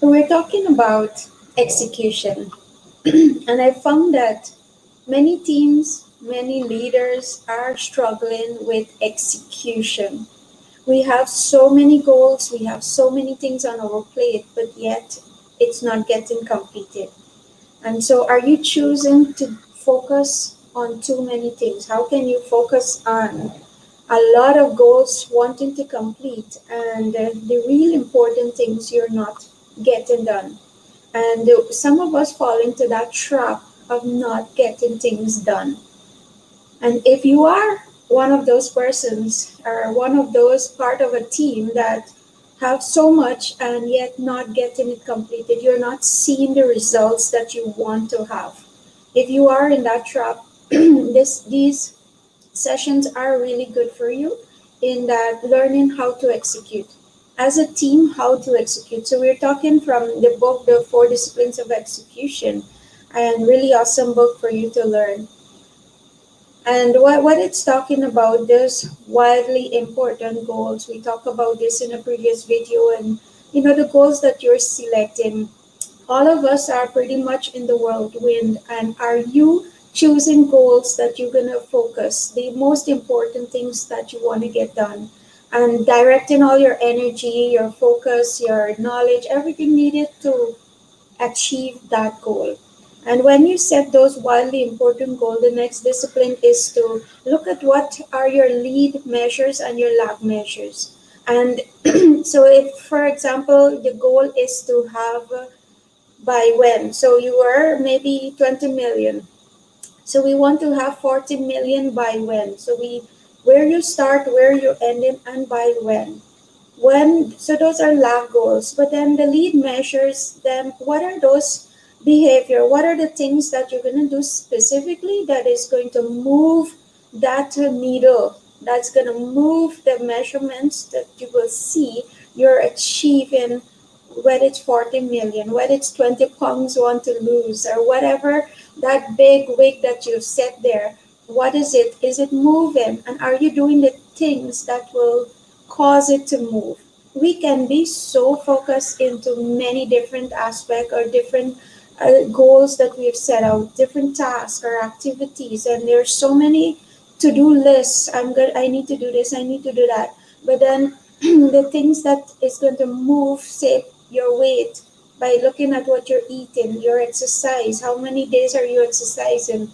We're talking about execution, and I found that many teams, many leaders are struggling with execution. We have so many goals, we have so many things on our plate, but yet it's not getting completed. And so, are you choosing to focus on too many things? How can you focus on a lot of goals wanting to complete and the real important things you're not getting done? And some of us fall into that trap of not getting things done. And if you are one of those persons or one of those part of a team that have so much and yet not getting it completed, you're not seeing the results that you want to have. If you are in that trap, these sessions are really good for you in that learning how to execute. As a team, how to execute. So we're talking from the book, The Four Disciplines of Execution, and really awesome book for you to learn. And what it's talking about, there's wildly important goals. We talked about this in a previous video, and the goals that you're selecting, all of us are pretty much in the whirlwind. And are you choosing goals that you're going to focus, the most important things that you want to get done, and directing all your energy, your focus, your knowledge, everything needed to achieve that goal? And when you set those wildly important goals, the next discipline is to look at what are your lead measures and your lag measures. And so, if, for example, the goal is to have by when, so you are maybe 20 million. So we want to have 40 million by when. So where you start, where you ending, and by when. So those are lag goals. But then the lead measures, then what are those behavior? What are the things that you're going to do specifically that is going to move that needle? That's going to move the measurements that you will see you're achieving, whether it's 40 million, whether it's 20 pounds you want to lose, or whatever that big weight that you've set there. What is it? Is it moving? And are you doing the things that will cause it to move? We can be so focused into many different aspects or different goals that we've set out, different tasks or activities, and there's so many to-do lists. I'm good. I need to do this. I need to do that. But then the things that is going to move, say, your weight by looking at what you're eating, your exercise, how many days are you exercising,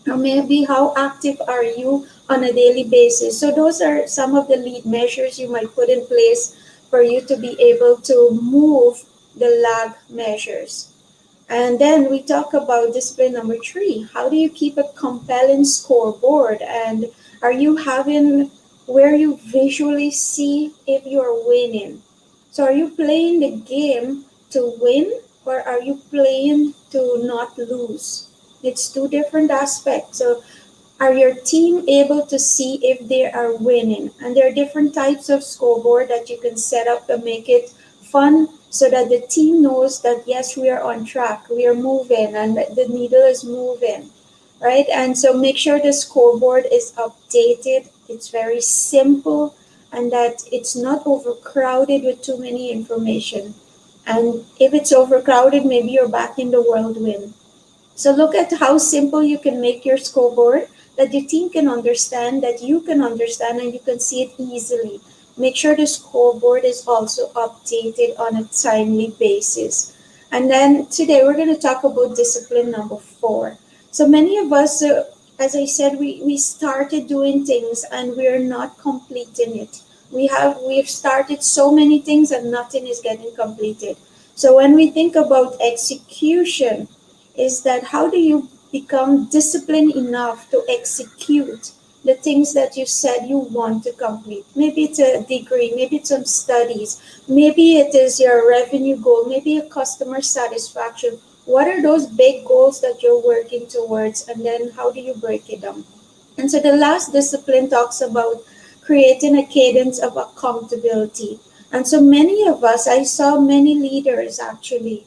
or maybe how active are you on a daily basis. So those are some of the lead measures you might put in place for you to be able to move the lag measures. And then we talk about discipline number 3. How do you keep a compelling scoreboard? And are you having where you visually see if you're winning? So are you playing the game to win, or are you playing to not lose? It's two different aspects. So are your team able to see if they are winning? And there are different types of scoreboard that you can set up to make it fun so that the team knows that yes, we are on track, we are moving, and the needle is moving, right? And so make sure the scoreboard is updated, it's very simple, and that it's not overcrowded with too many information. And if it's overcrowded, maybe you're back in the whirlwind. So look at how simple you can make your scoreboard that your team can understand, that you can understand, and you can see it easily. Make sure the scoreboard is also updated on a timely basis. And then today we're going to talk about discipline number 4. So many of us, as I said, we started doing things and we're not completing it. We've started so many things and nothing is getting completed. So when we think about execution, is that how do you become disciplined enough to execute the things that you said you want to complete? Maybe it's a degree, maybe it's some studies, maybe it is your revenue goal, maybe a customer satisfaction. What are those big goals that you're working towards, and then how do you break it down? And so the last discipline talks about creating a cadence of accountability. And so many of us, I saw many leaders actually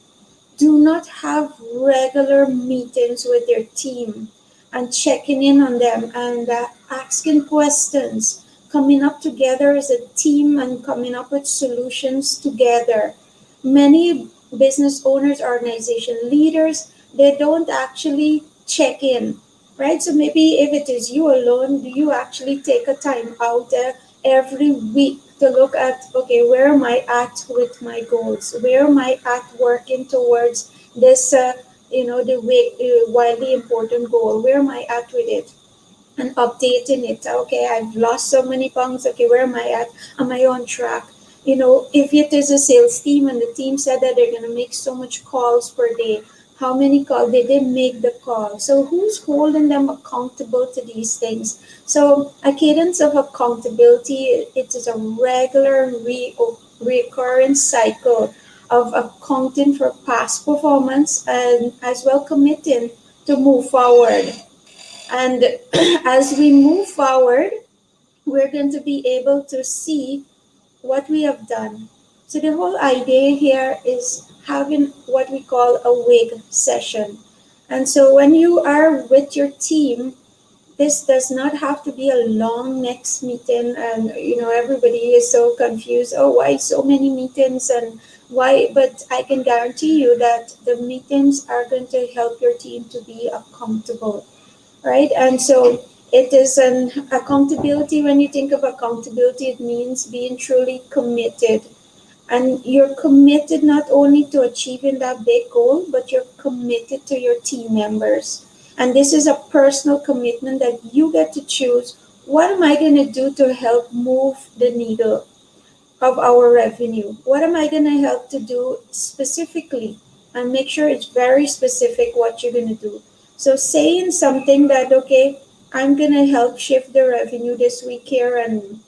do not have regular meetings with their team and checking in on them and asking questions, coming up together as a team and coming up with solutions together. Many business owners, organization leaders, they don't actually check in, right? So maybe if it is you alone, do you actually take a time out every week to look at, okay, where am I at with my goals? Where am I at working towards this, the wildly important goal? Where am I at with it? And updating it. Okay, I've lost so many pounds. Okay, where am I at? Am I on track? If it is a sales team and the team said that they're going to make so much calls per day, how many calls did they make the call? So who's holding them accountable to these things? So a cadence of accountability, it is a regular recurring cycle of accounting for past performance and as well committing to move forward. And as we move forward, we're going to be able to see what we have done. So the whole idea here is having what we call a wig session. And so when you are with your team, this does not have to be a long next meeting and everybody is so confused. Oh, why so many meetings and why? But I can guarantee you that the meetings are going to help your team to be accountable, right? And so it is an accountability. When you think of accountability, it means being truly committed. And you're committed not only to achieving that big goal, but you're committed to your team members. And this is a personal commitment that you get to choose. What am I going to do to help move the needle of our revenue? What am I going to help to do specifically? And make sure it's very specific what you're going to do. So saying something that, okay, I'm going to help shift the revenue this week here, and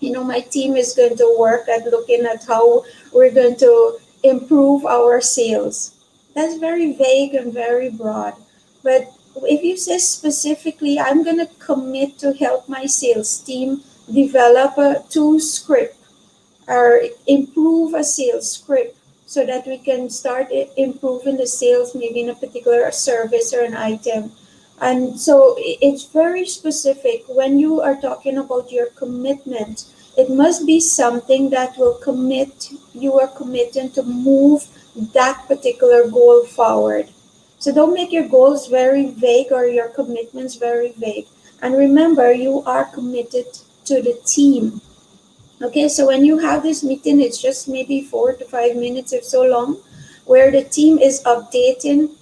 my team is going to work at looking at how we're going to improve our sales. That's very vague and very broad. But if you say specifically, I'm going to commit to help my sales team develop a tool script or improve a sales script so that we can start improving the sales maybe in a particular service or an item. And so it's very specific. When you are talking about your commitment, it must be something that will commit, you are committing to move that particular goal forward. So don't make your goals very vague or your commitments very vague. And remember, you are committed to the team. Okay, so when you have this meeting, it's just maybe 4 to 5 minutes, if so long, where the team is updating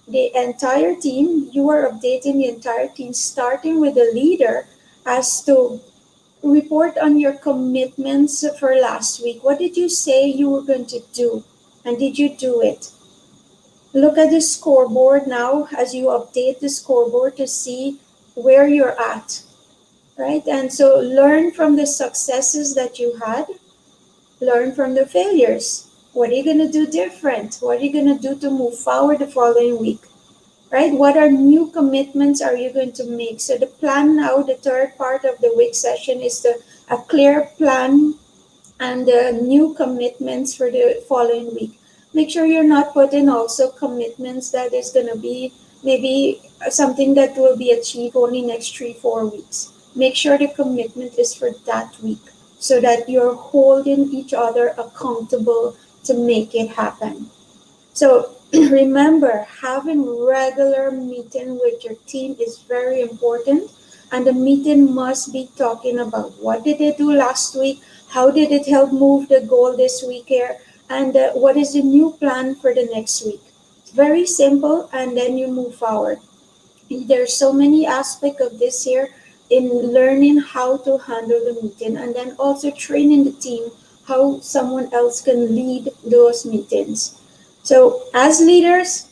the entire team. You are updating the entire team, starting with the leader, as to report on your commitments for last week. What did you say you were going to do? And did you do it? Look at the scoreboard now as you update the scoreboard to see where you're at, right? And so learn from the successes that you had, learn from the failures. What are you going to do different? What are you going to do to move forward the following week? Right? What are new commitments are you going to make? So the plan now, the third part of the week session is a clear plan and new commitments for the following week. Make sure you're not putting also commitments that is going to be maybe something that will be achieved only next 3-4 weeks. Make sure the commitment is for that week so that you're holding each other accountable to make it happen. So remember, having regular meeting with your team is very important, and the meeting must be talking about what did they do last week, how did it help move the goal this week here, and what is the new plan for the next week. It's very simple, and then you move forward. There's so many aspects of this here in learning how to handle the meeting, and then also training the team how someone else can lead those meetings. So, as leaders,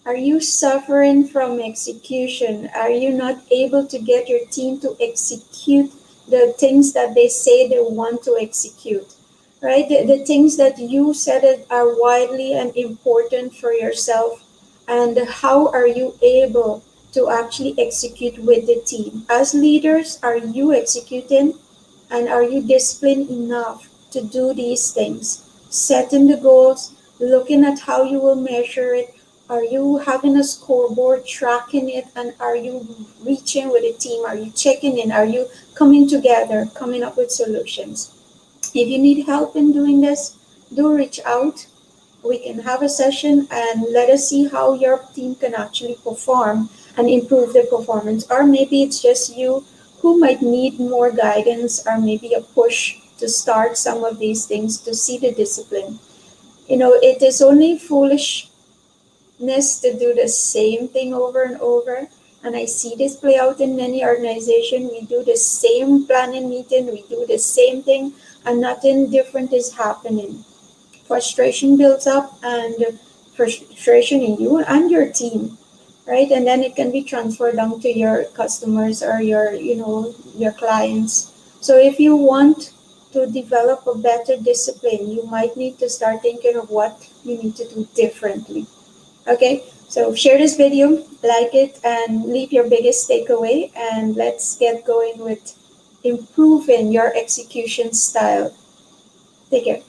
are you suffering from execution? Are you not able to get your team to execute the things that they say they want to execute? Right? The things that you said are widely and important for yourself. And how are you able to actually execute with the team? As leaders, are you executing? And are you disciplined enough to do these things? Setting the goals, looking at how you will measure it. Are you having a scoreboard tracking it? And are you reaching with a team? Are you checking in? Are you coming together, coming up with solutions? If you need help in doing this, do reach out. We can have a session and let us see how your team can actually perform and improve their performance. Or maybe it's just you who might need more guidance or maybe a push to start some of these things to see the discipline. It is only foolishness to do the same thing over and over. And I see this play out in many organizations. We do the same planning meeting, we do the same thing, and nothing different is happening. Frustration builds up, and frustration in you and your team, right? And then it can be transferred down to your customers or your clients. So if you want to develop a better discipline, you might need to start thinking of what you need to do differently. Okay, so share this video, like it, and leave your biggest takeaway, and let's get going with improving your execution style. Take care.